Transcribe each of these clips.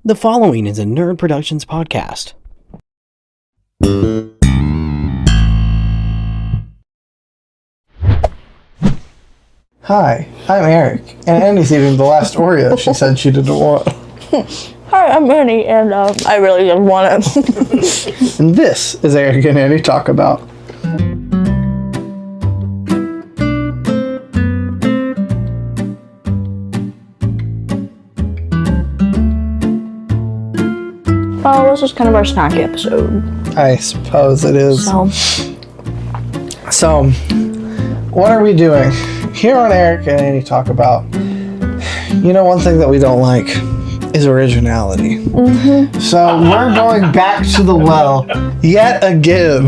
The following is a N.E.R.D Productions podcast. Hi, I'm Eric, and Annie's eating the last Oreo she said she didn't want. Hi, I'm Annie, and I really didn't want it. And this is Eric and Annie Talk About. Well, this is kind of our snack episode. I suppose it is. So, what are we doing? Here on Eric and Annie Talk About, one thing that we don't like is originality. Mm-hmm. So we're going back to the well yet again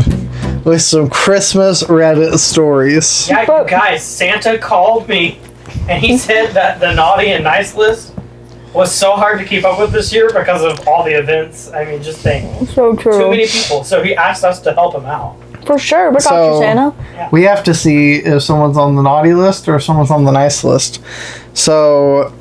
with some Christmas Reddit stories. Yeah, guys, Santa called me and he said that the naughty and nice list was so hard to keep up with this year because of all the events. I mean, just think. So true. Too many people. So he asked us to help him out. For sure. We're Dr. Santa. Yeah. We have to see if someone's on the naughty list or if someone's on the nice list. So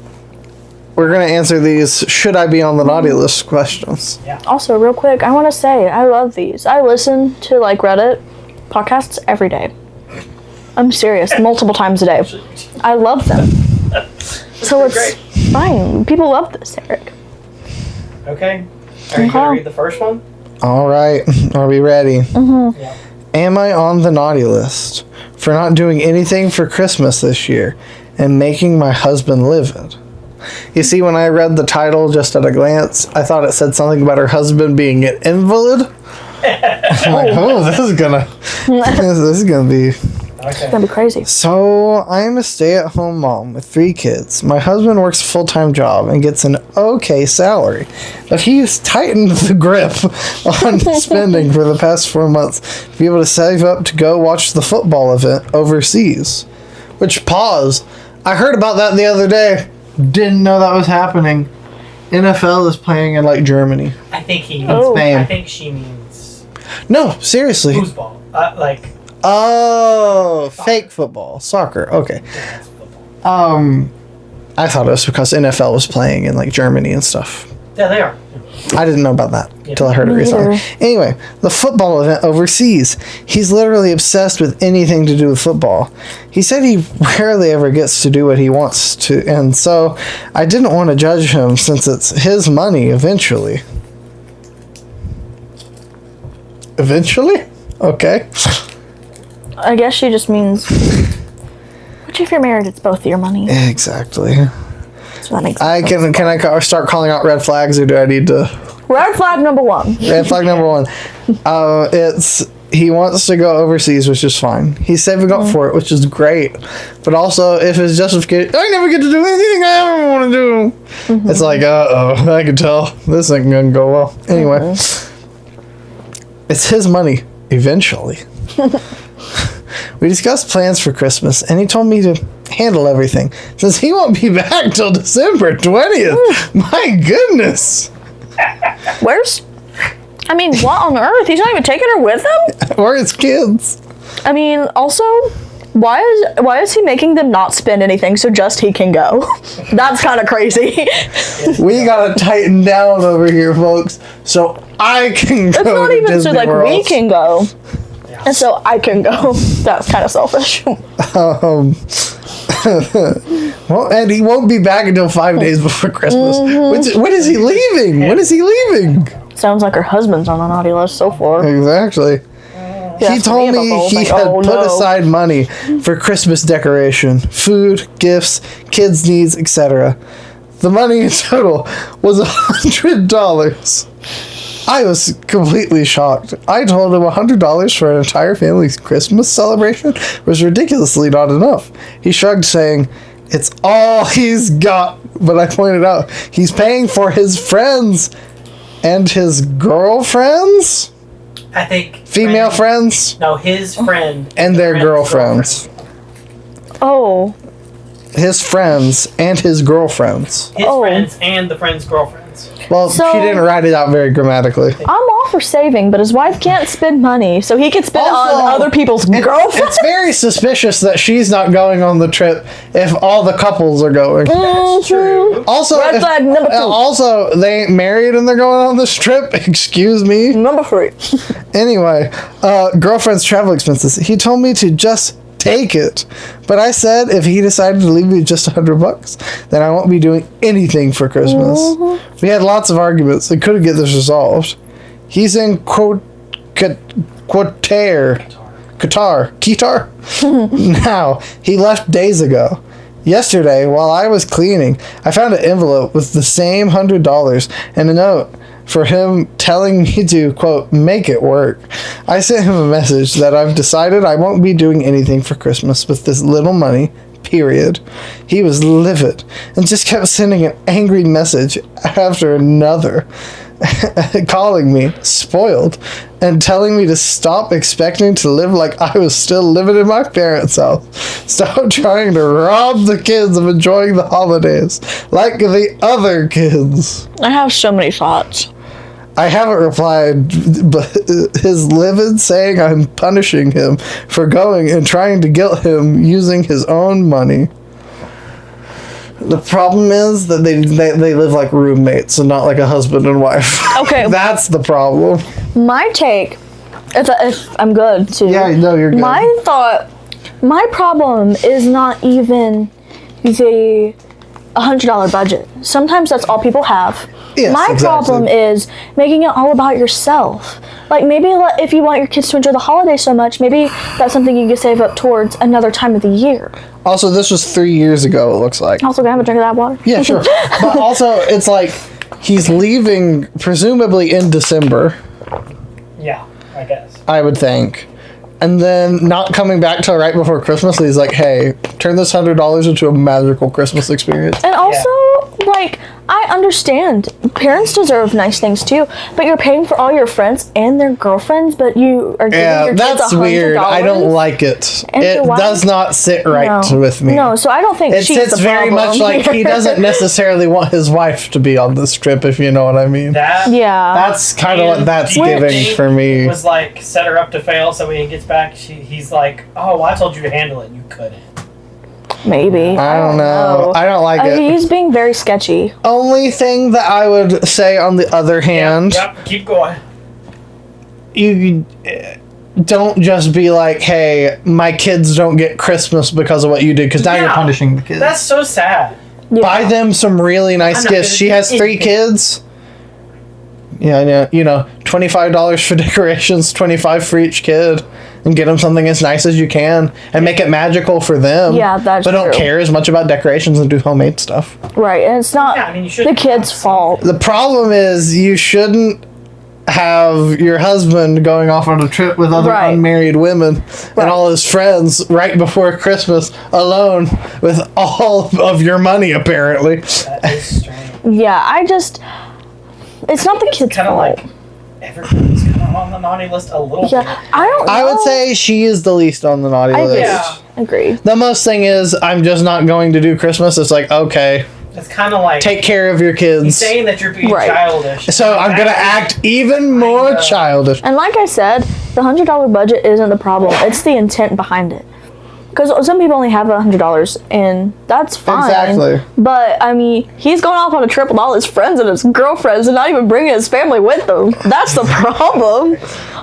we're going to answer these should I be on the naughty list questions. Yeah. Also, real quick, I want to say I love these. I listen to Reddit podcasts every day. I'm serious, multiple times a day. I love them. So it's great. fine. People love this, Eric. Okay. Are you going to read the first one? All right. Are we ready? Mm-hmm. Yeah. Am I on the naughty list for not doing anything for Christmas this year and making my husband livid? You see, when I read the title just at a glance, I thought it said something about her husband being an invalid. I'm like, oh, this is gonna be. Okay. It's gonna be crazy. So I'm a stay-at-home mom with 3 kids. My husband works a full-time job and gets an okay salary, but he's tightened the grip on spending for the past 4 months to be able to save up to go watch the football event overseas. Which, pause, I heard about that the other day. Didn't know that was happening. NFL is playing in Germany. I think he means. Oh. Spain. I think she means No, seriously. foosball. Oh, fake football, soccer. Okay. Yeah, that's football. I thought it was because NFL was playing in Germany and stuff. Yeah, they are. I didn't know about that until I heard it Me recently. either. Anyway, the football event overseas. He's literally obsessed with anything to do with football. He said he rarely ever gets to do what he wants to, and so I didn't want to judge him since it's his money eventually. Eventually? Okay. I guess she just means, which if you're married, it's both your money. Exactly. So that makes sense. Can I start calling out red flags, or do I need to? Red flag number 1. Red flag number 1. It's he wants to go overseas, which is fine. He's saving up for it, which is great. But also, if his justification, I never get to do anything I ever want to do. It's like, I can tell this ain't gonna go well. Anyway, it's his money eventually. We discussed plans for Christmas, and he told me to handle everything since he won't be back till December 20th. My goodness. What on earth? He's not even taking her with him? Or his kids. I mean, also, why is he making them not spend anything so just he can go? That's kind of crazy. We gotta tighten down over here, folks, so I can go. It's not to even Disney so World. we can go. And so I can go. That's kind of selfish. Well, and he won't be back until 5 days before Christmas. When is he leaving? When is he leaving? Sounds like her husband's on the naughty list so far. Exactly. He told me he had put aside money for Christmas decoration, food, gifts, kids' needs, etc. The money in total was $100. I was completely shocked. I told him $100 for an entire family's Christmas celebration was ridiculously not enough. He shrugged, saying, "It's all he's got." But I pointed out, he's paying for his friends and his girlfriends? I think. Female friends? No, his friend. And their friend's girlfriends. Oh. his friends and his girlfriends. His friends and the friends' girlfriends. Well, So- she didn't write it out very grammatically. I'm all for saving, but his wife can't spend money, so he can spend it Also, on other people's girlfriends. It's very suspicious that she's not going on the trip if all the couples are going. That's true. Also, Red flag number 2. also, they ain't married and they're going on this trip. Excuse me. Number 3. Anyway, girlfriend's travel expenses. He told me to just take it, but I said if he decided to leave me just $100, then I won't be doing anything for Christmas. We had lots of arguments and couldn't get this resolved. He's in Qatar. Now, he left days ago. Yesterday, while I was cleaning, I found an envelope with the same $100 and a note for him telling me to, quote, make it work. I sent him a message that I've decided I won't be doing anything for Christmas with this little money, period. He was livid and just kept sending an angry message after another, calling me spoiled and telling me to stop expecting to live like I was still living in my parents' house. Stop trying to rob the kids of enjoying the holidays like the other kids. I have so many thoughts. I haven't replied, but his livid saying I'm punishing him for going and trying to guilt him using his own money. The problem is that they live like roommates and not like a husband and wife. Okay. That's the problem. My take, if I'm good too. Yeah, no, you're good. My problem is not even the $100 budget. Sometimes that's all people have. Yes, My exactly. problem is making it all about yourself. Like maybe if you want your kids to enjoy the holiday so much, maybe that's something you can save up towards another time of the year. Also, this was 3 years ago, it looks like. Also, can I have a drink of that water? Yeah, sure. But also, it's like he's leaving presumably in December, Yeah, I guess. I would think. And then not coming back till right before Christmas. He's like, hey, turn this $100 into a magical Christmas experience. And also, like, I understand parents deserve nice things too, but you're paying for all your friends and their girlfriends, but you are giving Yeah, your kids that's $100. weird. I don't like it. And It your wife- does not sit right with me. No, so I don't think It she's sits the very much problem like he here. doesn't necessarily want his wife to be on this trip, if you know what I mean. That Yeah. That's kind of what that's do you giving think for me. was like set her up to fail, so when he gets back, he's like, "Oh, well, I told you to handle it, and you couldn't." Maybe. I don't know. I don't like it. He's being very sketchy. Only thing that I would say on the other hand, Yep, keep going. you don't just be like, hey, my kids don't get Christmas because of what you did, because now you're Yeah, punishing the kids. That's so sad. Yeah. Buy them some really nice I'm not gifts. gonna She do has 3 anything. kids. Yeah, $25 for decorations, $25 for each kid, and get them something as nice as you can, and make it magical for them. Yeah, that's But don't true. care as much about decorations and do homemade stuff. Right, and it's not Yeah, I mean, you should the kid's fault. The problem is you shouldn't have your husband going off on a trip with other Right. unmarried women Right. and all his friends right before Christmas alone with all of your money, apparently. That is strange. Yeah, it's not the It's kid's kind of fault. like everybody's kind of on the naughty list a little bit. Yeah, I don't know. I would say she is the least on the naughty I agree. list. Yeah. Agree. The most thing is, I'm just not going to do Christmas. It's like, okay, It's kind of like take care of your he's kids. saying that you're being Right. childish. So I'm going to act even more Kinda. childish. And like I said, the $100 budget isn't the problem. It's the intent behind it. Because some people only have $100, and that's fine. Exactly. But I mean, he's going off on a trip with all his friends and his girlfriends, and not even bringing his family with him. That's the problem.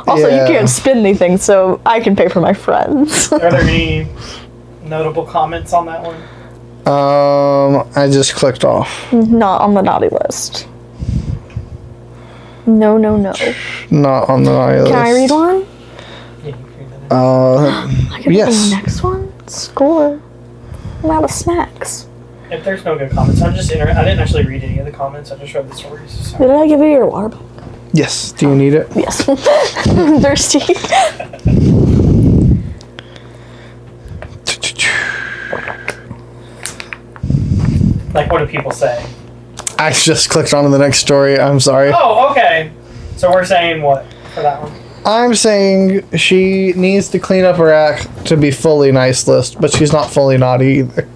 Also, Yeah. you can't spend anything, so I can pay for my friends. Are there any notable comments on that one? I just clicked off. Not on the naughty list. No, no, no. Not on the naughty list. Can I read one? Yeah, you can read that. I can Yes. read the next one. Score. I'm out of snacks. If there's no good comments, I'm just interested. I didn't actually read any of the comments. I just read the stories. So. Did I give you your water bottle? Yes. Do you need it? Yes. I'm thirsty. Like, what do people say? I just clicked on to the next story. I'm sorry. Oh, okay. So we're saying what for that one? I'm saying she needs to clean up her act to be fully nice list, but she's not fully naughty either.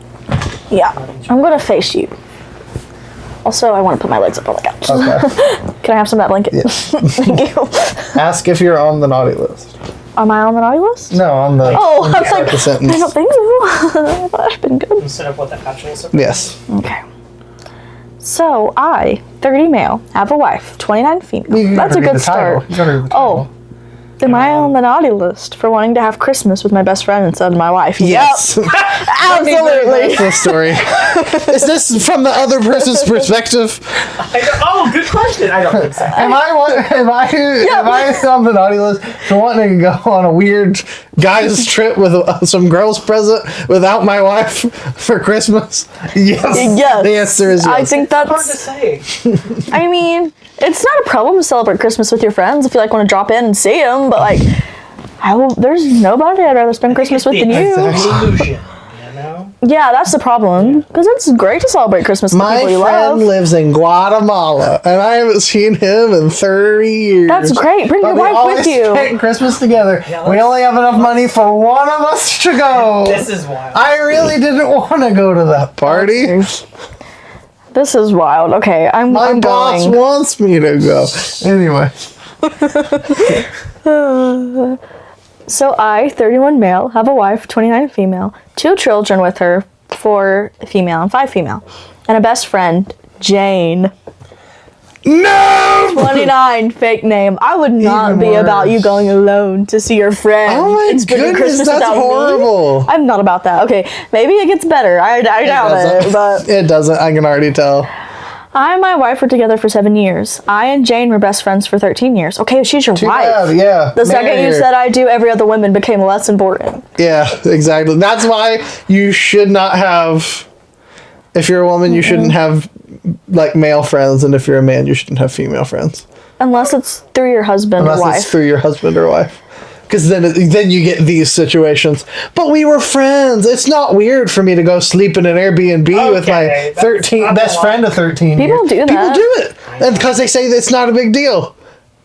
Yeah, I'm gonna face you. Also, I want to put my legs up on the couch. Okay. Can I have some of that blanket? Yes. Thank you. Ask if you're on the naughty list. Am I on the naughty list? No, on the. Oh, I was start like, the sentence. I don't think so. I thought I'd been good. Instead of what the actual surprise. Yes. Okay. So, I, 30 male, have a wife, 29 female. You That's gotta a read good the title. start. You gotta read the Oh. title. Am I on the naughty list for wanting to have Christmas with my best friend instead of my wife? Yes. Yep. Absolutely. That's the story. Is this from the other person's perspective? Oh, good question. I don't think so. Am I on the naughty list for wanting to go on a weird guys trip with some girl's present without my wife for Christmas? Yes. Yes. The answer is yes. I think Hard to that's. say. I mean, it's not a problem to celebrate Christmas with your friends if you like want to drop in and see them, but like, there's nobody I'd rather spend Christmas with than you. Illusion, you know? Yeah, that's the problem. Because it's great to celebrate Christmas with My people you friend love. lives in Guatemala, and I haven't seen him in 30 years. That's great. Bring your But we wife always with you. spend Christmas together. Yeah, We only have enough money for one of us to go. This is wild. I really didn't want to go to that party. This is wild. Okay, I'm My boss going. wants me to go. Anyway. So I, 31 male, have a wife, 29 female, 2 children with her, 4 female and 5 female, and a best friend, Jane. No! 29, fake name. I would not Even be about worse. you going alone to see your friend. Oh my and spending goodness, Christmas that's without me. horrible. I'm not about that. Okay, maybe it gets better. I doubt it, but It doesn't. I can already tell. I and my wife were together for 7 years. I and Jane were best friends for 13 years. Okay, she's your Too wife. bad, yeah. The second Marry you her. said I do, every other woman became less important. Yeah, exactly. That's why you should not have. If you're a woman, you shouldn't have like male friends, and if you're a man, you shouldn't have female friends. Unless it's through your husband Unless or wife. it's through your husband or wife. Because then you get these situations. But we were friends. It's not weird for me to go sleep in an Airbnb with my Okay, that's 13 not best a lot. friend of 13 People years. do that. People do it. And because they say that it's not a big deal.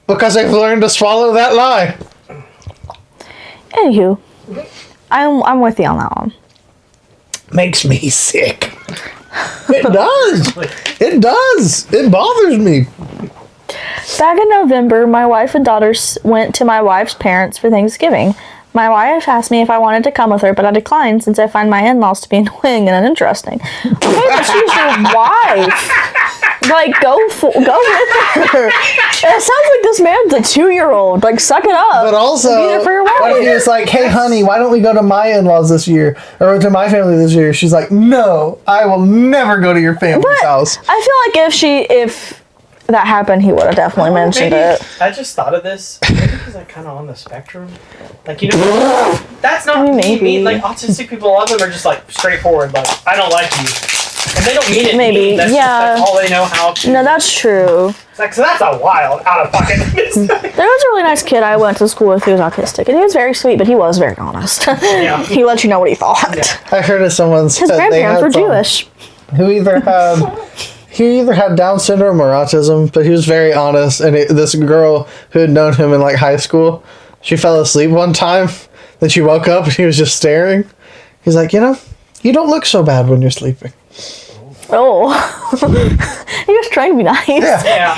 Because I've learned to swallow that lie. Anywho, I'm with you on that one. Makes me sick. It does. It does. It bothers me. Back in November, my wife and daughters went to my wife's parents for Thanksgiving. My wife asked me if I wanted to come with her, but I declined since I find my in-laws to be annoying and uninteresting. Okay, but she's your wife. Like, go with her. It sounds like this man's a 2-year-old. Like, suck it up. But also, Be there for your what if he wife. was like, hey, honey, why don't we go to my in-laws this year? Or to my family this year? She's like, no, I will never go to your family's But house. I feel like if that happened, he would have definitely mentioned Maybe, it. I just thought of this. Maybe he's like kind of on the spectrum. Like, you know, that's not Maybe. mean. Like, autistic people, a lot of them are just like straightforward. Like, I don't like you. And they don't mean it. Maybe, mean. That's yeah. Just, that's all they know how to. No, that's true. It's like, so that's a wild, out of pocket. There was a really nice kid I went to school with who was autistic, and he was very sweet, but he was very honest. Yeah. He let you know what he thought. Yeah. I heard of someone His said they grandparents had were some- Jewish. who either had Down syndrome or autism, but he was very honest. And this girl who had known him in like high school, she fell asleep one time. Then she woke up and he was just staring. He's like, you don't look so bad when you're sleeping. Oh. He was trying to be nice. Yeah. Yeah.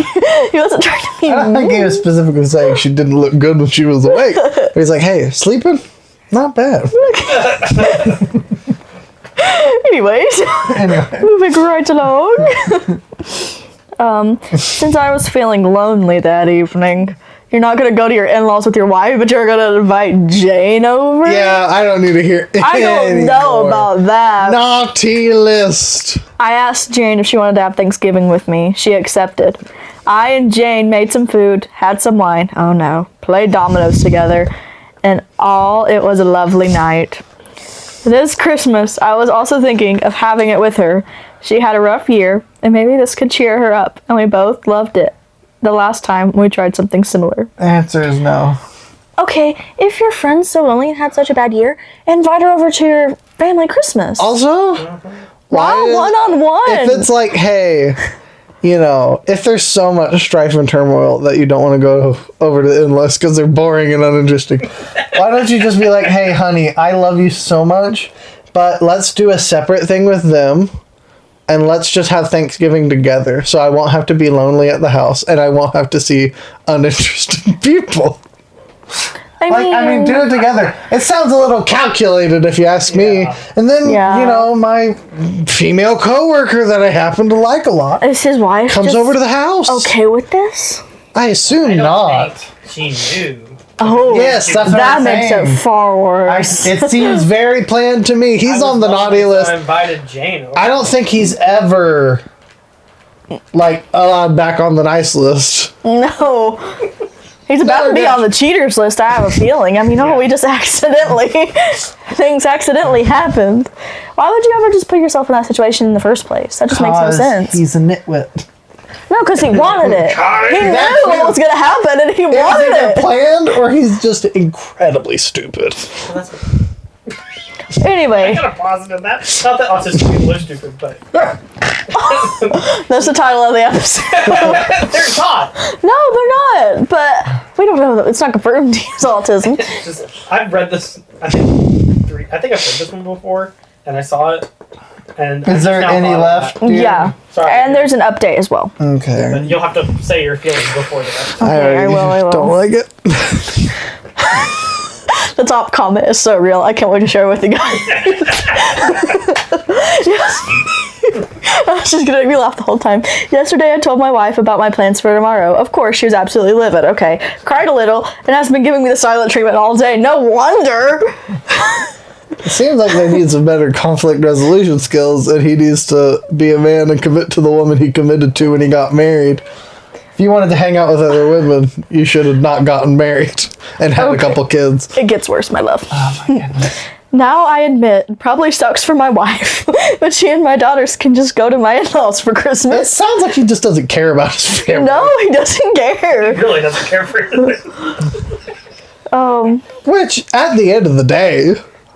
He wasn't trying to be I don't think he was specifically saying she didn't look good when she was awake. But he's like, hey, sleeping? Not bad. Anyways, Anyway. moving right along. Since I was feeling lonely that evening, you're not gonna go to your in-laws with your wife, but you're gonna invite Jane over? Yeah, I don't need to hear I don't know anymore. about that. Naughty list. I asked Jane if she wanted to have Thanksgiving with me. She accepted. I and Jane made some food, had some wine, oh no, played dominoes together, and it was a lovely night. This Christmas, I was also thinking of having it with her. She had a rough year, and maybe this could cheer her up, and we both loved it the last time we tried something similar. Answer is no. Okay, if your friend's so lonely and had such a bad year, invite her over to your family Christmas. Also, Why one-on-one? If it's like, hey, if there's so much strife and turmoil that you don't want to go over to the in-laws because they're boring and uninteresting, why don't you just be like, hey, honey, I love you so much, but let's do a separate thing with them. And let's just have Thanksgiving together, so I won't have to be lonely at the house, and I won't have to see uninterested people. I mean, do it together. It sounds a little calculated, if you ask me. And then, my female coworker that I happen to like a lot is his wife comes over to the house. Okay with this? I assume not. She knew. Oh, yes, that's what that I'm makes saying. it far worse. It seems very planned to me. He's on the naughty list. I invited Jane over. I don't think he's ever allowed back on the nice list. No. He's about to be on the cheaters list, I have a feeling. I mean, we just things accidentally happened. Why would you ever just put yourself in that situation in the first place? That just makes no sense. He's a nitwit. No, because he wanted it. He knew what was going to happen, and he wanted it. Either planned, or he's just incredibly stupid. Anyway. I got a positive that. Not that autistic people are stupid, but... That's the title of the episode. They're not. No, they're not. But we don't know. It's not confirmed he's autism. I've read this, I think I've read this one before, and I saw it. And is there any left? Dude? Yeah. Sorry. And there's an update as well. Okay. But you'll have to say your feelings before the rest. Okay, I will. Don't like it. The top comment is so real. I can't wait to share it with you guys. It's just gonna make me laugh the whole time. Yesterday I told my wife about my plans for tomorrow. Of course, she was absolutely livid. Okay. Cried a little and has been giving me the silent treatment all day. No wonder. It seems like they need some better conflict resolution skills, and he needs to be a man and commit to the woman he committed to when he got married. If you wanted to hang out with other women, you should have not gotten married and had a couple kids. It gets worse, my love. Oh my goodness. Now I admit, it probably sucks for my wife, but she and my daughters can just go to my in-laws for Christmas. It sounds like he just doesn't care about his family. No, he doesn't care. He really doesn't care for anything. Which, at the end of the day,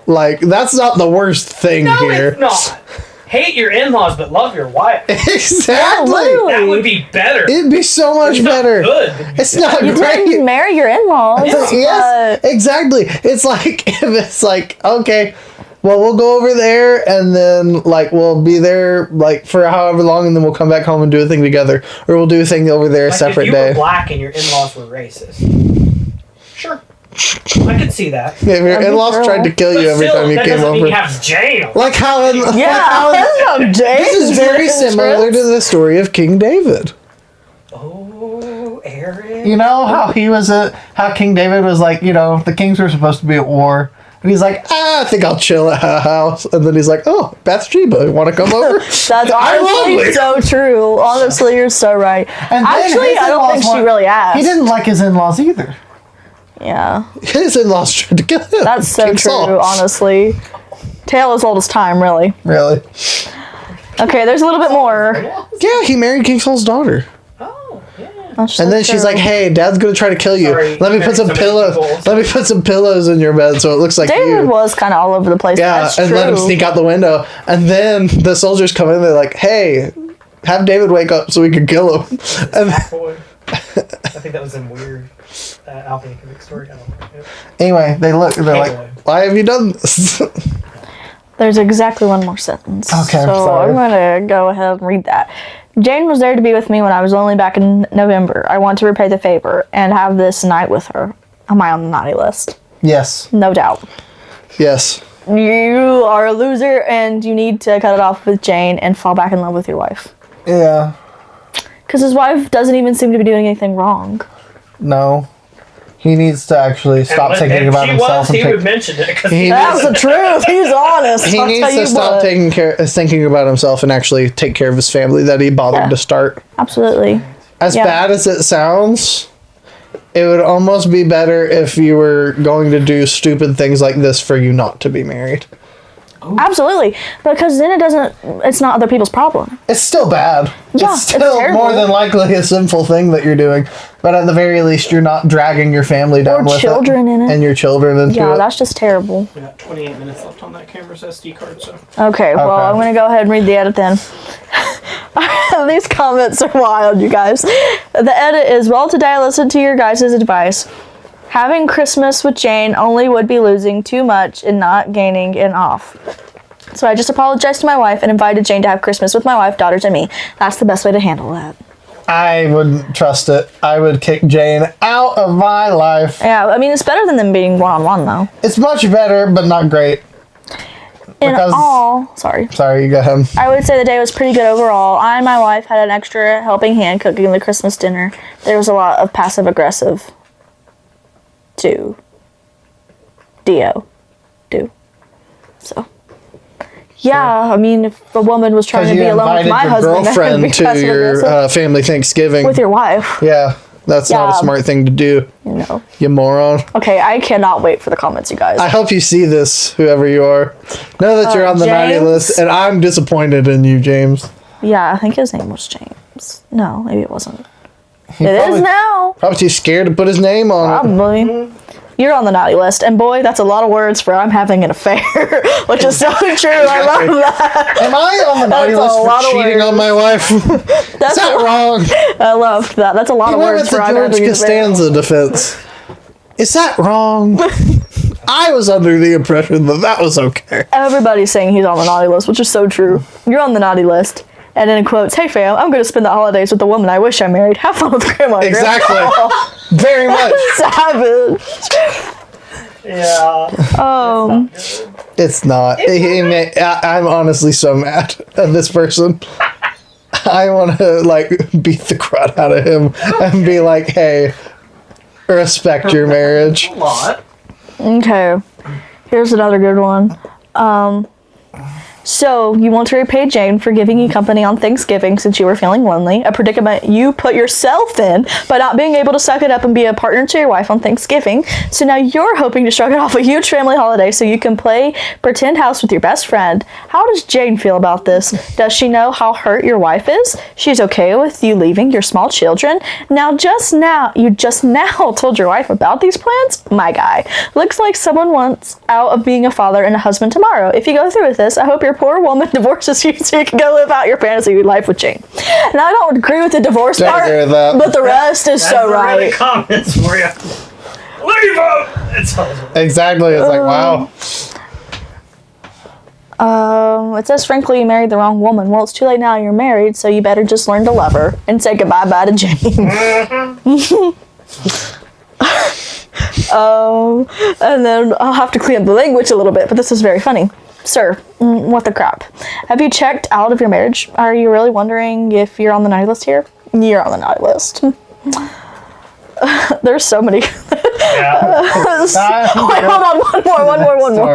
that's not the worst thing here. No, it's not. Hate your in-laws, but love your wife. Exactly. That would be better. It'd be so much better. It's not you great. didn't marry your in-laws. Yes, exactly. It's like, if it's like, okay, well, we'll go over there, and then, we'll be there, for however long, and then we'll come back home and do a thing together. Or we'll do a thing over there a separate day. If you were black and your in-laws were racist. Sure. I could see that. Yeah, if your in-laws tried to kill you every time you came over. You have Jane. Like how Jane. This is very similar to the story of King David. Oh, Eric. You know how how King David was the kings were supposed to be at war. And he's like, I think I'll chill at her house. And then he's like, oh, Bathsheba, you want to come over? That's honestly so true. Honestly, you're so right. And actually, I don't think she really asked. He didn't like his in-laws either. Yeah. His in-laws tried to kill him. That's so true, honestly. Tale as old as time, really. Really? Okay, there's a little bit more. Yeah, he married King Saul's daughter. Oh, yeah. And then she's like, hey, Dad's going to try to kill you. Let me put some pillows. Let me put some pillows in your bed so it looks like David was kind of all over the place. Yeah, that's and true. let him sneak out the window. And then the soldiers come in, they're like, hey, have David wake up so we can kill him. And I think that was in weird Alpine comic story. I don't know. Anyway, they're like, why have you done this? There's exactly one more sentence. Okay, so sorry. I'm going to go ahead and read that. Jane was there to be with me when I was only back in November. I want to repay the favor and have this night with her. Am I on the naughty list? Yes. No doubt. Yes. You are a loser and you need to cut it off with Jane and fall back in love with your wife. Yeah. Because his wife doesn't even seem to be doing anything wrong. No. He needs to actually stop thinking about himself. He would mention it. That's the truth. He's honest. He needs to stop thinking about himself and actually take care of his family that he bothered to start. Absolutely. As bad as it sounds, it would almost be better if you were going to do stupid things like this for you not to be married. Ooh. Absolutely, because then it's not other people's problem. It's still bad. Yeah, it's still more than likely a sinful thing that you're doing. But at the very least, you're not dragging your family down with children in it. And your children into it. Yeah, that's just terrible. We got 28 minutes left on that camera's SD card, so. Okay, well, I'm going to go ahead and read the edit then. These comments are wild, you guys. The edit is, well, today I listened to your guys' advice. Having Christmas with Jane only would be losing too much and not gaining an off. So I just apologized to my wife and invited Jane to have Christmas with my wife, daughters, and me. That's the best way to handle that. I wouldn't trust it. I would kick Jane out of my life. Yeah, I mean, it's better than them being one-on-one, though. It's much better, but not great. Sorry, you go ahead. I would say the day was pretty good overall. I and my wife had an extra helping hand cooking the Christmas dinner. There was a lot of passive-aggressive do. So, yeah, I mean, if a woman was trying to be alone with my husband, girlfriend to your family Thanksgiving with your wife. Yeah, that's not a smart thing to do. No. You moron. Okay, I cannot wait for the comments, you guys. I hope you see this, whoever you are. Know that you're on the naughty list, and I'm disappointed in you, James. Yeah, I think his name was James. No, maybe it wasn't. It is now. Probably too scared to put his name on it. Probably. You're on the naughty list, and boy, that's a lot of words for I'm having an affair, which is so true. I love that. Am I on the naughty list for cheating on my wife? Is that wrong? I loved that. That's a lot of words for I'm having an affair. Costanza defense. Is that wrong? I was under the impression that was okay. Everybody's saying he's on the naughty list, which is so true. You're on the naughty list. And then in quotes, "Hey fam, I'm going to spend the holidays with the woman I wish I married. Have fun with grandma." Exactly. Very much. Savage. Yeah. It's not. I'm honestly so mad at this person. I want to beat the crud out of him and be like, "Hey, respect your marriage." A lot. Okay. Here's another good one. So, you want to repay Jane for giving you company on Thanksgiving since you were feeling lonely, a predicament you put yourself in by not being able to suck it up and be a partner to your wife on Thanksgiving. So now you're hoping to shrug it off a huge family holiday so you can play pretend house with your best friend. How does Jane feel about this? Does she know how hurt your wife is? She's okay with you leaving your small children? You just now told your wife about these plans? My guy. Looks like someone wants out of being a father and a husband tomorrow. If you go through with this, I hope your poor woman divorces you so you can go live out your fantasy life with Jane. And I don't agree with the divorce part, but the rest is so right. That's the comments for you. Leave him! Exactly. It's like, wow. It says, frankly, you married the wrong woman. Well, it's too late now. You're married, so you better just learn to love her and say goodbye to Jane. And then I'll have to clean up the language a little bit, but this is very funny. Sir, what the crap? Have you checked out of your marriage? Are you really wondering if you're on the naughty list here? You're on the naughty list. There's so many. Wait, hold on.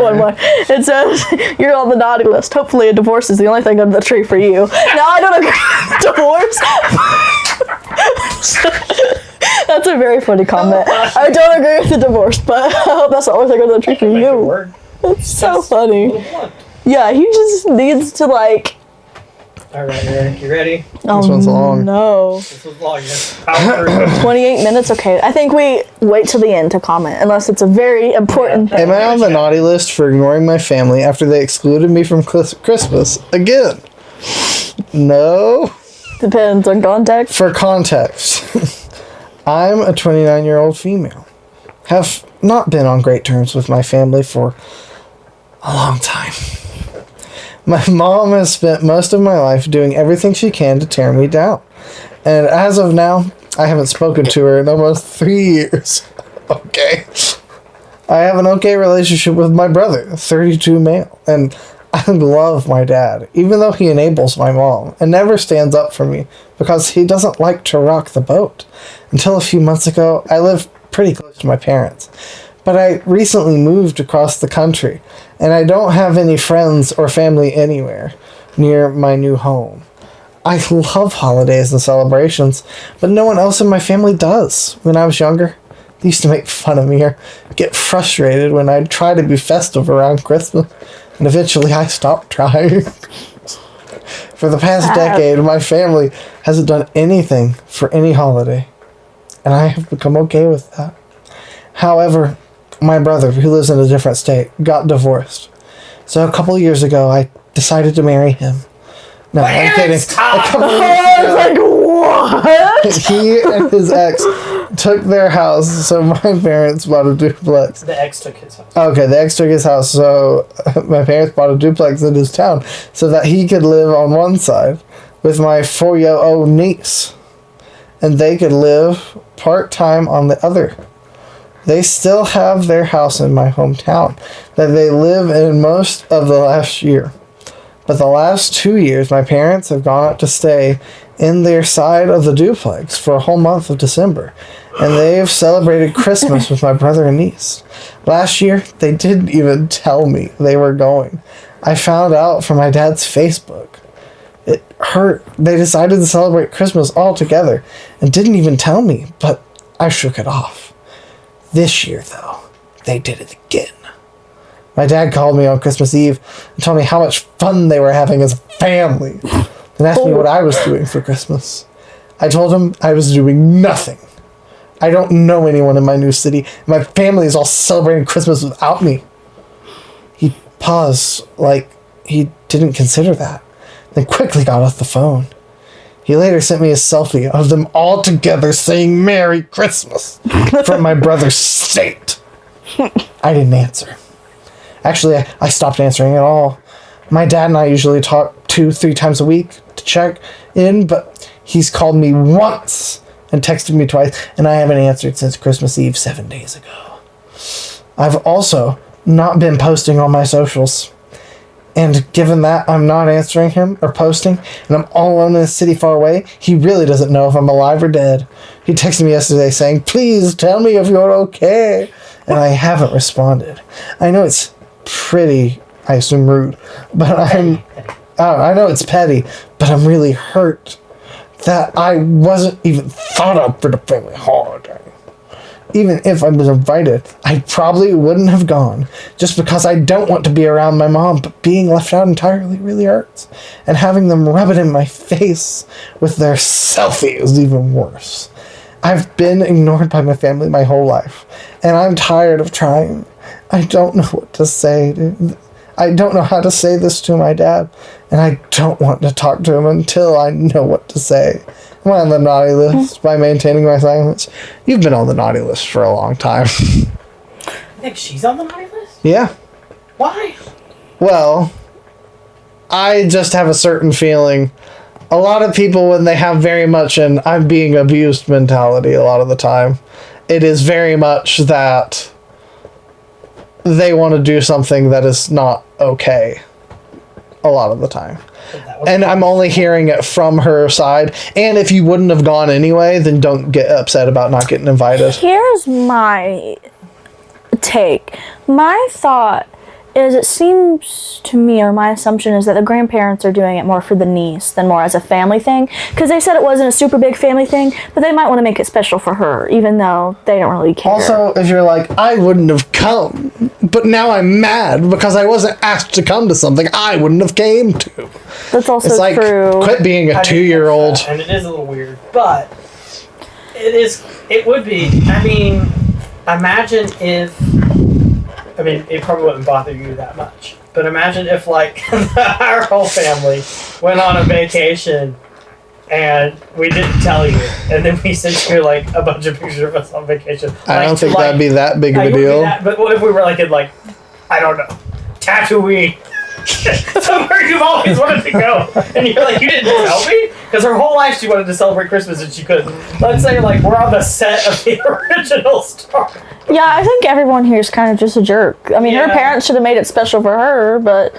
One more. It says, you're on the naughty list. Hopefully a divorce is the only thing under the tree for you. Now, I don't agree with divorce. That's a very funny comment. I don't agree with the divorce, but I hope that's the only thing under the tree for you. It's so funny. Yeah, he just needs to Alright, Eric, you ready? This one's long. No. This was long. 28 minutes, okay. I think we wait till the end to comment, unless it's a very important thing. Am I on the naughty list for ignoring my family after they excluded me from Christmas again? No. Depends on context. For context, I'm a 29-year-old female. Have not been on great terms with my family for a long time. My mom has spent most of my life doing everything she can to tear me down. And as of now, I haven't spoken to her in almost 3 years. Okay. I have an okay relationship with my brother, 32 male, and I love my dad, even though he enables my mom and never stands up for me because he doesn't like to rock the boat. Until a few months ago, I lived pretty close to my parents. But I recently moved across the country, and I don't have any friends or family anywhere near my new home. I love holidays and celebrations, but no one else in my family does. When I was younger, they used to make fun of me or get frustrated when I'd try to be festive around Christmas, and eventually I stopped trying. For the past decade, my family hasn't done anything for any holiday, and I have become okay with that. However, my brother, who lives in a different state, got divorced. So a couple years ago, I decided to marry him. No, I'm kidding. I was like, What? He and his ex took their house, so my parents bought a duplex. The ex took his house. Okay, the ex took his house, so my parents bought a duplex in his town so that he could live on one side with my 4-year-old niece, and they could live part-time on the other. They still have their house in my hometown that they live in most of the last year. But the last 2 years, my parents have gone up to stay in their side of the duplex for a whole month of December. And they've celebrated Christmas with my brother and niece. Last year, they didn't even tell me they were going. I found out from my dad's Facebook. It hurt. They decided to celebrate Christmas all together and didn't even tell me, but I shook it off. This year, though, they did it again. My dad called me on Christmas Eve and told me how much fun they were having as a family and asked me what I was doing for Christmas. I told him I was doing nothing. I don't know anyone in my new city. My family is all celebrating Christmas without me. He paused like he didn't consider that, then quickly got off the phone. He later sent me a selfie of them all together saying Merry Christmas from my brother's state. I didn't answer. Actually, I stopped answering at all. My dad and I usually talk 2-3 times a week to check in, but he's called me once and texted me twice, and I haven't answered since Christmas Eve 7 days ago. I've also not been posting on my socials. And given that I'm not answering him or posting, and I'm all alone in a city far away, he really doesn't know if I'm alive or dead. He texted me yesterday saying, "Please tell me if you're okay." And I haven't responded. I know it's pretty, I assume, rude, but I know it's petty, but I'm really hurt that I wasn't even thought of for the family holiday. Even if I was invited, I probably wouldn't have gone, just because I don't want to be around my mom, but being left out entirely really hurts. And having them rub it in my face with their selfie is even worse. I've been ignored by my family my whole life, and I'm tired of trying. I don't know what to say. I don't know how to say this to my dad, and I don't want to talk to him until I know what to say. Am I on the naughty list by maintaining my silence? You've been on the naughty list for a long time. You think she's on the naughty list? Yeah. Why? Well, I just have a certain feeling. A lot of people, when they have very much an I'm being abused mentality a lot of the time, it is very much that they want to do something that is not okay a lot of the time. And I'm only hearing it from her side. And if you wouldn't have gone anyway, then don't get upset about not getting invited. Here's my take. My thought is, it seems to me, or my assumption is, that the grandparents are doing it more for the niece than more as a family thing. Because they said it wasn't a super big family thing, but they might want to make it special for her, even though they don't really care. Also, if you're like, I wouldn't have come, but now I'm mad because I wasn't asked to come to something I wouldn't have came to. That's also it's like, true. Quit being a 2-year-old. And it is a little weird, but it would be. I mean, imagine if. I mean, it probably wouldn't bother you that much. But imagine if, like, our whole family went on a vacation and we didn't tell you, and then we sent you, like, a bunch of pictures of us on vacation. I don't think that'd be that big of a deal. But what if we were, like, in, like, I don't know, Tatooine? Somewhere you've always wanted to go. And you're like, you didn't tell me? Because her whole life she wanted to celebrate Christmas and she couldn't. Let's say, like, we're on the set of the original Star Wars. Yeah, I think everyone here is kind of just a jerk. I mean, her parents should have made it special for her, but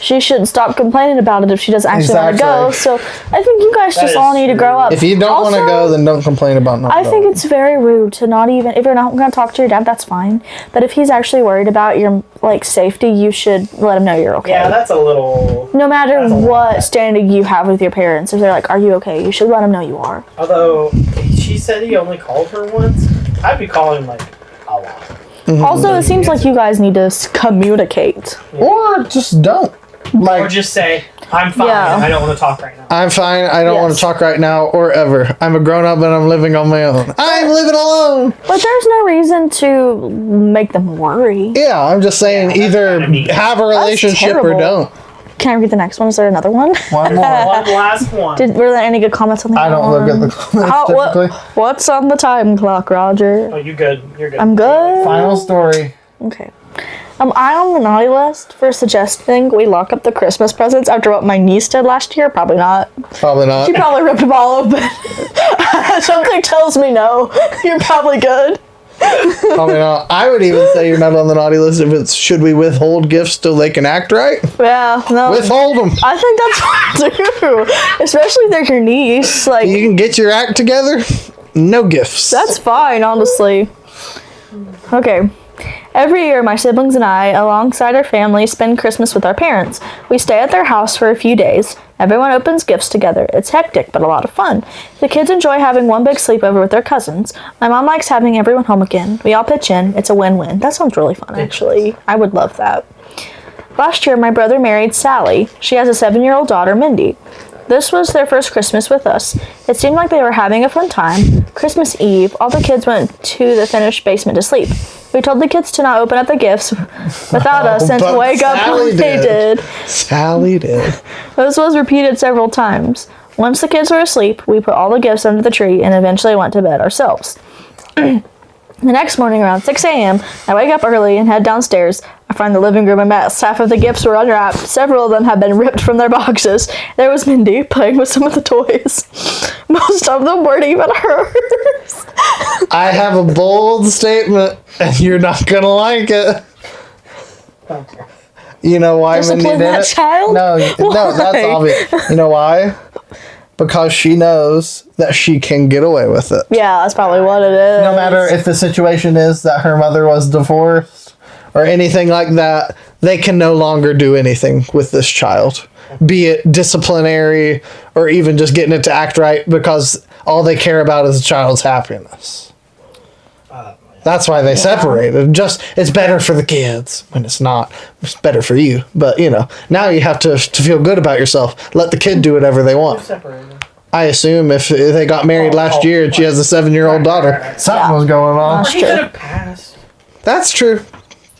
she shouldn't stop complaining about it if she doesn't actually want to go. So I think you guys just all need to grow up. If you don't want to go, then don't complain about not going. I think it's very rude to not even, if you're not going to talk to your dad, that's fine. But if he's actually worried about your, like, safety, you should let him know you're okay. Yeah, that's a little... No matter what standing you have with your parents, if they're like, are you okay? You should let them know you are. Although, she said he only called her once. I'd be calling, like, a lot. Mm-hmm. Also, it seems like you guys need to communicate. Yeah. Or just don't. Like, or just say, I'm fine, I don't want to talk right now. I'm fine, I don't want to talk right now, or ever. I'm a grown-up and I'm living on my own. I'm living alone! But there's no reason to make them worry. Yeah, I'm just saying, either have a relationship or don't. Can I read the next one? Is there another one? One more. One last one. Were there any good comments on the I don't look at the comments typically. What's on the time clock, Roger? Oh, you good. You're good. I'm good. Final story. Okay. Am I on the naughty list for suggesting we lock up the Christmas presents after what my niece did last year? Probably not. Probably not. She probably ripped them all open. Something tells me no. You're probably good. Probably not. I would even say you're not on the naughty list if it's should we withhold gifts till they can act right? Yeah, no. Withhold them. I think that's what I do. Especially if they're your niece. Like, You can get your act together. No gifts. that's fine, honestly. Okay. Every year, my siblings and I, alongside our family, spend Christmas with our parents. We stay at their house for a few days. Everyone opens gifts together. It's hectic, but a lot of fun. The kids enjoy having one big sleepover with their cousins. My mom likes having everyone home again. We all pitch in. It's a win-win. That sounds really fun, actually. I would love that. Last year, my brother married Sally. She has a 7-year-old daughter, Mindy. This was their first Christmas with us. It seemed like they were having a fun time. Christmas Eve, all the kids went to the finished basement to sleep. We told the kids to not open up the gifts without us and to wake up when they did. Sally did. This was repeated several times. Once the kids were asleep, we put all the gifts under the tree and eventually went to bed ourselves. The next morning around 6 a.m., I wake up early and head downstairs. I find the living room a mess. Half of the gifts were unwrapped. Several of them had been ripped from their boxes. There was Mindy playing with some of the toys. Most of them weren't even hers. I have a bold statement, and you're not gonna like it. Okay. You know why Mindy Discipline did that it? child? No, Why? that's obvious. You know why? Because she knows that she can get away with it. Yeah, that's probably what it is. No matter if the situation is that her mother was divorced or anything like that, they can no longer do anything with this child. Be it disciplinary or even just getting it to act right, because all they care about is the child's happiness. That's why they separated. Just, it's better for the kids when it's not. It's better for you. But, now you have to feel good about yourself. Let the kid do whatever they want. Separated. I assume if they got married last year and she has a 7-year-old daughter, something was going on. That's He true. could have passed. That's true.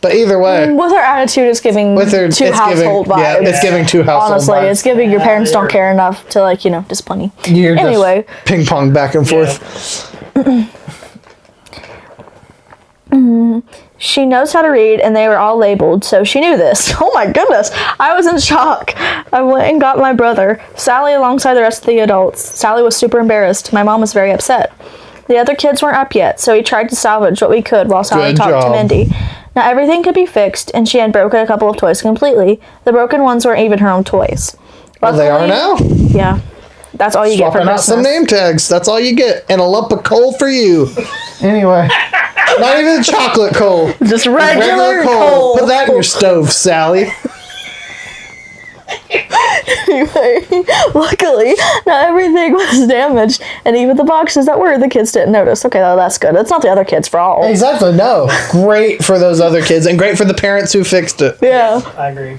But either way, With her attitude, it's giving it's two household giving, vibes. it's giving two household Honestly, vibes. it's giving your parents don't care enough to, discipline you. You're just Anyway. ping pong back and forth. She knows how to read, and they were all labeled, so she knew this. Oh my goodness, I was in shock. I went and got my brother, Sally, alongside the rest of the adults. Sally was super embarrassed. My mom was very upset. The other kids weren't up yet, so we tried to salvage what we could while Sally Good talked job. to Mindy. Now everything could be fixed, and she had broken a couple of toys completely. The broken ones weren't even her own toys. Well, they are Luckily- now. Yeah. That's all you get for Swapping out Christmas. some name tags. That's all you get. And a lump of coal for you. Anyway. Not even chocolate coal. Just regular coal. Put that in your stove, Sally. Anyway, luckily, not everything was damaged, and even the boxes that were, the kids didn't notice. Okay, well, that's good. That's not the other kids' fault. Exactly. No. Great for those other kids and great for the parents who fixed it. Yeah. I agree.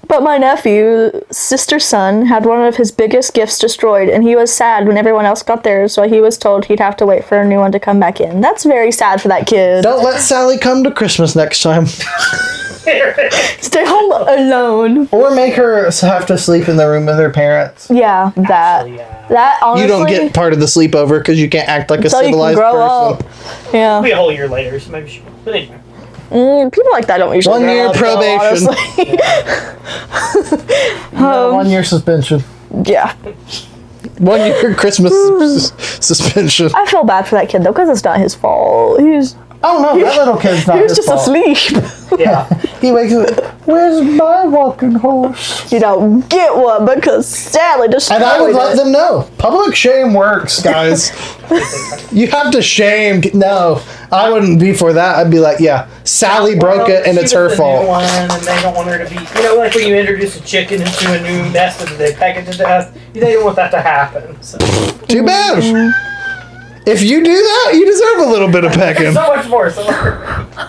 But my nephew, sister's son, had one of his biggest gifts destroyed, and he was sad when everyone else got theirs, so he was told he'd have to wait for a new one to come back in. That's very sad for that kid. Don't let Sally come to Christmas next time. Stay home alone. Or make her have to sleep in the room with her parents. Yeah, that. Actually, yeah. That, honestly. You don't get part of the sleepover because you can't act like a until you can civilized grow person. up. Yeah. It'll be a whole year later, so maybe she. But anyway. People like that don't usually 1 grow year up, though, probation. honestly. 1 year suspension. Yeah. 1 year Christmas suspension. I feel bad for that kid, though, because it's not his fault. Oh no, that little kid's not He was his just fault. asleep. Yeah. He wakes up. Where's my walking horse? You don't get one because Sally destroyed And I would it. let them know. Public shame works, guys. You have to shame. No, I wouldn't be for that. I'd be like, yeah, Sally broke it and she it's was her the fault. New one, and they don't want her to be. Like when you introduce a chicken into a new nest and they peck it to death. They don't want that to happen. So. Too bad. If you do that, you deserve a little bit of pecking. So much more. So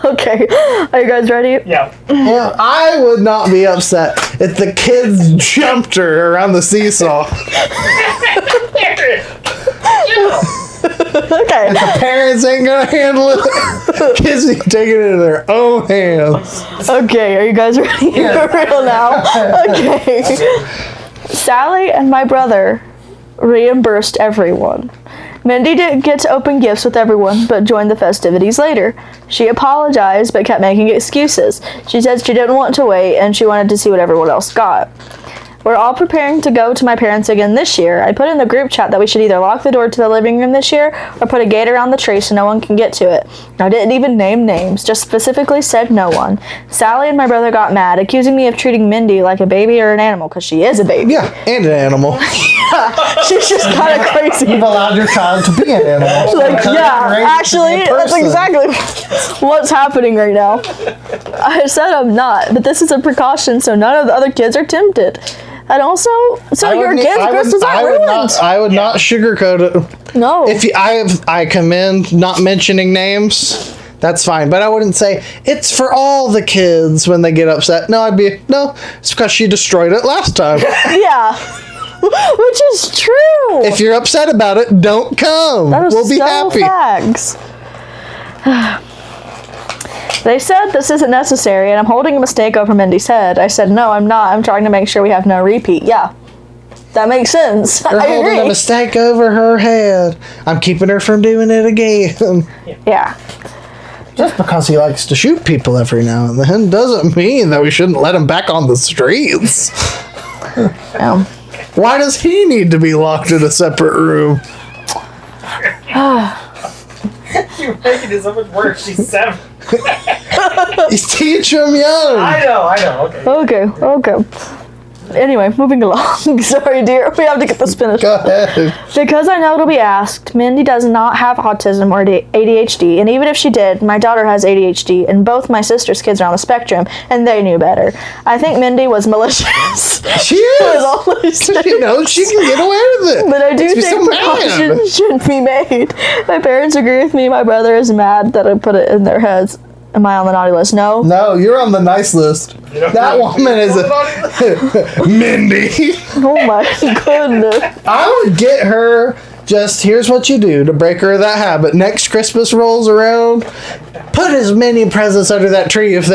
Okay. Are you guys ready? yeah. Yeah, I would not be upset if the kids jumped her around the seesaw. Okay. The parents ain't gonna handle it. Kids need to take it into their own hands. Okay, are you guys ready for real now? Okay. Sally and my brother reimbursed everyone. Mindy didn't get to open gifts with everyone, but joined the festivities later. She apologized, but kept making excuses. She said she didn't want to wait, and she wanted to see what everyone else got. We're all preparing to go to my parents again this year. I put in the group chat that we should either lock the door to the living room this year or put a gate around the tree so no one can get to it. I didn't even name names, just specifically said no one. Sally and my brother got mad, accusing me of treating Mindy like a baby or an animal, because she is a baby. Yeah, and an animal. She's just kind of crazy. You've allowed your child to be an animal. Like, yeah, actually, that's exactly what's happening right now. I said I'm not, but this is a precaution so none of the other kids are tempted. And also, so your kids' Christmas aren't ruined. I would not sugarcoat it. No. If you, I commend not mentioning names. That's fine, but I wouldn't say it's for all the kids when they get upset. No, it's because she destroyed it last time. Yeah. Which is true. If you're upset about it, don't come. We'll be happy. Facts. They said this isn't necessary, and I'm holding a mistake over Mindy's head. I said, no, I'm not. I'm trying to make sure we have no repeat. Yeah. That makes sense. You're holding a mistake over her head. I'm keeping her from doing it again. Yeah. Just because he likes to shoot people every now and then doesn't mean that we shouldn't let him back on the streets. Why does he need to be locked in a separate room? You're making it so much worse. She's 7. You teach him young. I know. Okay. Anyway, moving along. Sorry, dear. We have to get this finished. Go ahead. Because I know it'll be asked, Mindy does not have autism or ADHD, and even if she did, my daughter has ADHD, and both my sister's kids are on the spectrum, and they knew better. I think Mindy was malicious. She is. She knows she can get away with it. But I do think precautions should be made. My parents agree with me. My brother is mad that I put it in their heads. Am I on the naughty list? No. No, you're on the nice list. That woman is a Mindy. Oh my goodness. I would get her. Just here's what you do to break her of that habit. Next Christmas rolls around, put as many presents under that tree if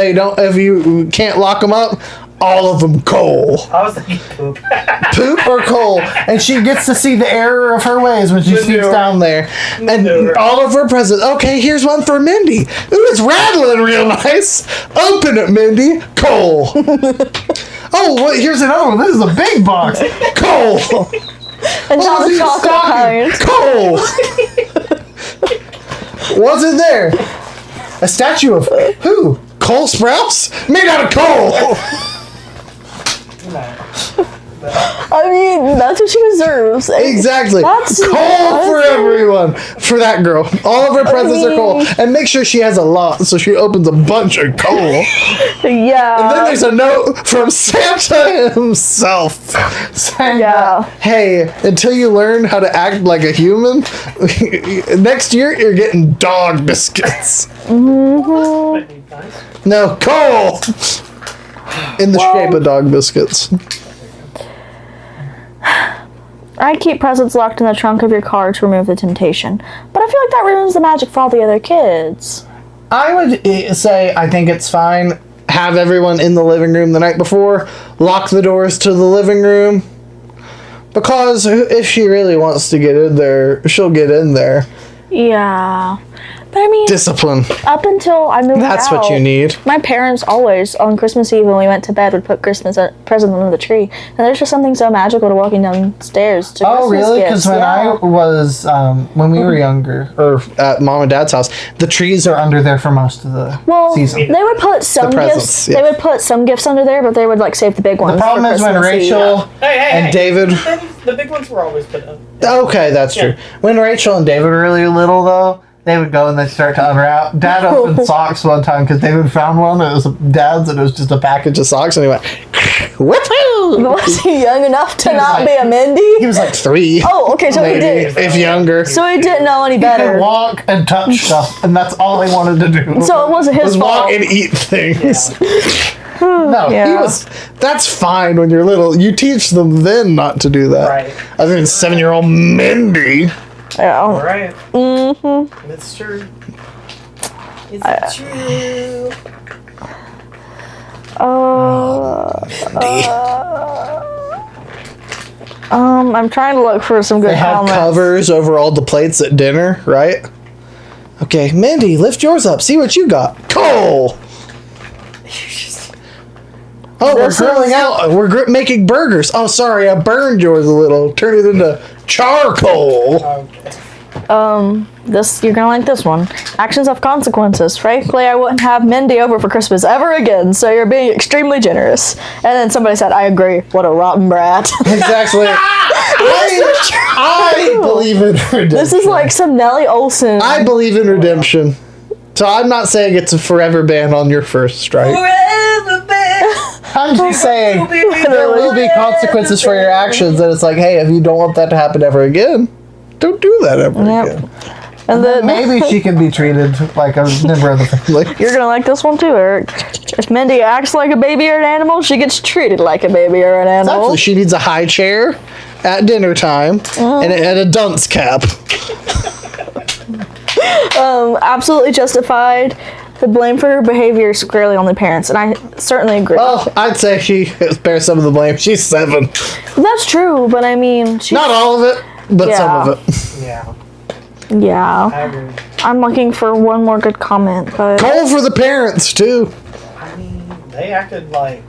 you can't lock them up. All of them coal. I was thinking poop. Poop or coal. And she gets to see the error of her ways when she sneaks down there. And all of her presents. Okay, here's one for Mindy. Ooh, it's rattling real nice. Open it, Mindy. Coal. Oh, well, here's another one. This is a big box. Coal. And not the chocolate kind. Coal. What's in there? A statue of who? Cole Sprouse? Made out of coal. I mean, that's what she deserves. Exactly. That's coal for everyone. For that girl. All of her presents are coal. And make sure she has a lot so she opens a bunch of coal. Yeah. And then there's a note from Santa himself saying that, hey, until you learn how to act like a human, next year you're getting dog biscuits. Mm-hmm. No, coal! In the shape of dog biscuits. I keep presents locked in the trunk of your car to remove the temptation. But I feel like that ruins the magic for all the other kids. I would say I think it's fine. Have everyone in the living room the night before. Lock the doors to the living room. Because if she really wants to get in there, she'll get in there. Yeah. But I mean, discipline. Up until I moved That's out, what you need. My parents always, on Christmas Eve when we went to bed, would put Christmas presents under the tree. And there's just something so magical to walking downstairs to Christmas really? gifts. Because when I was, when we were younger, or at Mom and Dad's house, the trees are under there for most of the season. They would put some gifts. They would put some gifts under there, but they would like save the big ones. The problem is when Rachel and David. The big ones were always put up. Okay, that's true. When Rachel and David were really little, though, they would go and they'd start to unwrap. Dad opened socks one time because David found one. It was Dad's, and it was just a package of socks, and he went, whoopoo! Was he young enough to not be a Mindy? He was like 3. Oh, okay, so he did. If younger. So he didn't know any better. He could walk and touch stuff, and that's all he wanted to do. So it wasn't his fault. Walk and eat things. No, he was. That's fine when you're little. You teach them then not to do that. Right. Other than 7-year-old Mindy. Yeah. All right. Mm-hmm. It's true. It's true. I'm trying to look for some good They have comments. covers over all the plates at dinner, right? Okay, Mindy, lift yours up. See what you got. Cole! Oh, This we're grilling is- out. We're making burgers. Oh, sorry, I burned yours a little. Turn it into charcoal. Okay. You're gonna like this one. Actions have consequences. Frankly, I wouldn't have Mindy over for Christmas ever again, so you're being extremely generous. And then somebody said, I agree. What a rotten brat. Exactly. I believe in redemption. This is like some Nelly Olson. I believe in redemption. So I'm not saying it's a forever ban on your first strike. Forever bad. I'm just saying there will be consequences for your actions, and it's like, hey, if you don't want that to happen ever again, don't do that ever again. And then Maybe she can be treated like a member of the family. you're gonna like this one too, Eric. If Mindy acts like a baby or an animal, she gets treated like a baby or an animal. Actually, she needs a high chair at dinner time and a dunce cap. Absolutely justified. The blame for her behavior is squarely on the parents, and I certainly agree. Well, I'd say she bears some of the blame. She's 7. That's true, but I mean, Not all of it, but Yeah. some of it. Yeah, yeah. I agree. I'm looking for one more good comment, but Call for the parents, too. I mean, they acted like.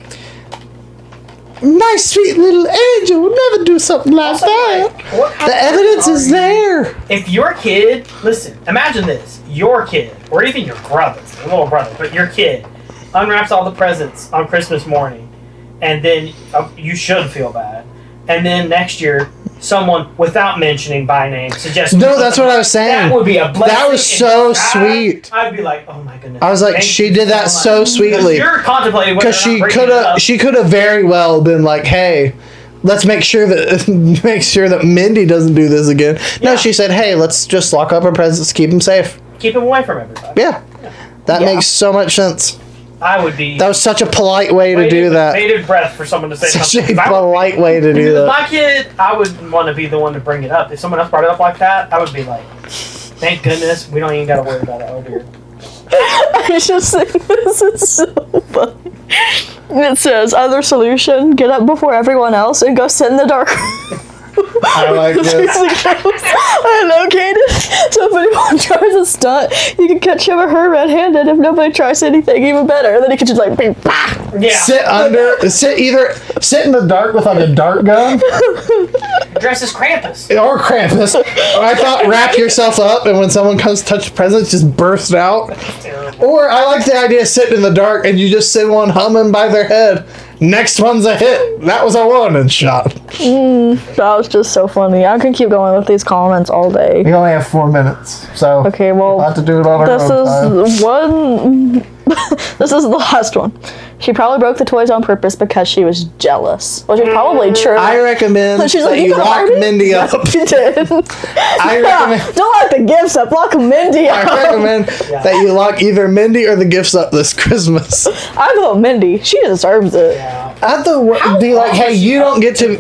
Nice, sweet little angel would never do something like Also, that. like, what kind The of evidence person is are you? there. If your kid, listen, imagine this: your kid, or even your brother, your little brother, but your kid, unwraps all the presents on Christmas morning, and then you should feel bad. And then next year, someone, without mentioning by name, suggests. No, that's what I was saying. That would be a blessing. That was so sweet. I'd be like, oh my goodness. I was like, thank she you did that so so much. sweetly. You're contemplating whether Because or not bringing it up. she could have very well been like, hey, let's make sure that Mindy doesn't do this again. No, Yeah. she said, hey, let's just lock up our presents, keep them safe. Keep him away from everybody. Yeah, that Yeah. makes so much sense. I would be. That was such a polite way to do that. Bated breath for someone to say Such something. a If I would- polite way to do If it was that. my kid, I would want to be the one to bring it up. If someone else brought it up like that, I would be like, thank goodness we don't even got to worry about it over here. I just think this is so funny. It says, other solution, get up before everyone else and go sit in the dark. I like this. I located. So if anyone tries a stunt, you can catch him or her red-handed. If nobody tries anything, even better. And then he can just like, bing, bah. Yeah. Sit in the dark with like a dart gun Dress as Krampus. or Krampus. I thought wrap yourself up and when someone comes to touch the presents, just burst out. Terrible. Or I like the idea of sitting in the dark and you just sit one humming by their head. Next one's a hit. That was a warning shot. That was just so funny. I can keep going with these comments all day. We only have 4 minutes, so Okay, well, we'll have to do it on our this own time. is one. This is the last one. She probably broke the toys on purpose because she was jealous, which is probably true. I recommend She's that like, you gonna lock hurt me?" Mindy up. She did. I recommend, Don't lock the gifts up. Lock Mindy I up. recommend that you lock either Mindy or the gifts up this Christmas. I vote Mindy. She deserves it. Yeah. At the be like, hey, you don't get to.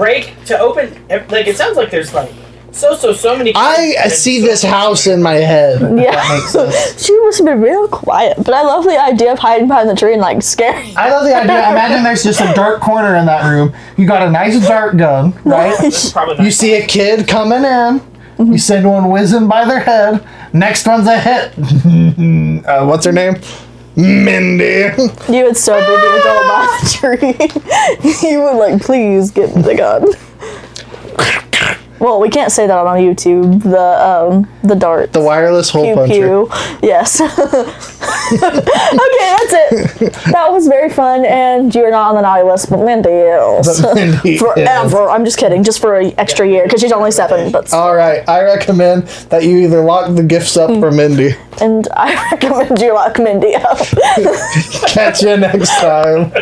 open. Like, it sounds like there's like so many. I kids see and this so- house in my head. Yeah. That makes sense. She must have been real quiet, but I love the idea of hiding behind the tree and like scaring. I love the idea. Imagine there's just a dark corner in that room. You got a nice dart gun, right? Probably not. You see a kid coming in. You send one whizzing by their head. Next one's a hit. What's her name? Mindy. You would so be the adult by the tree. You would like, please get the gun. Well, we can't say that on YouTube. The dart. The wireless hole Pew puncher. pew. Yes. Okay, that's it. That was very fun, and you're not on the naughty list, but Mindy is. But Mindy is. Forever. I'm just kidding. Just for an extra year, because she's only 7. But All right, I recommend that you either lock the gifts up for Mindy. and I recommend you lock Mindy up. Catch you next time.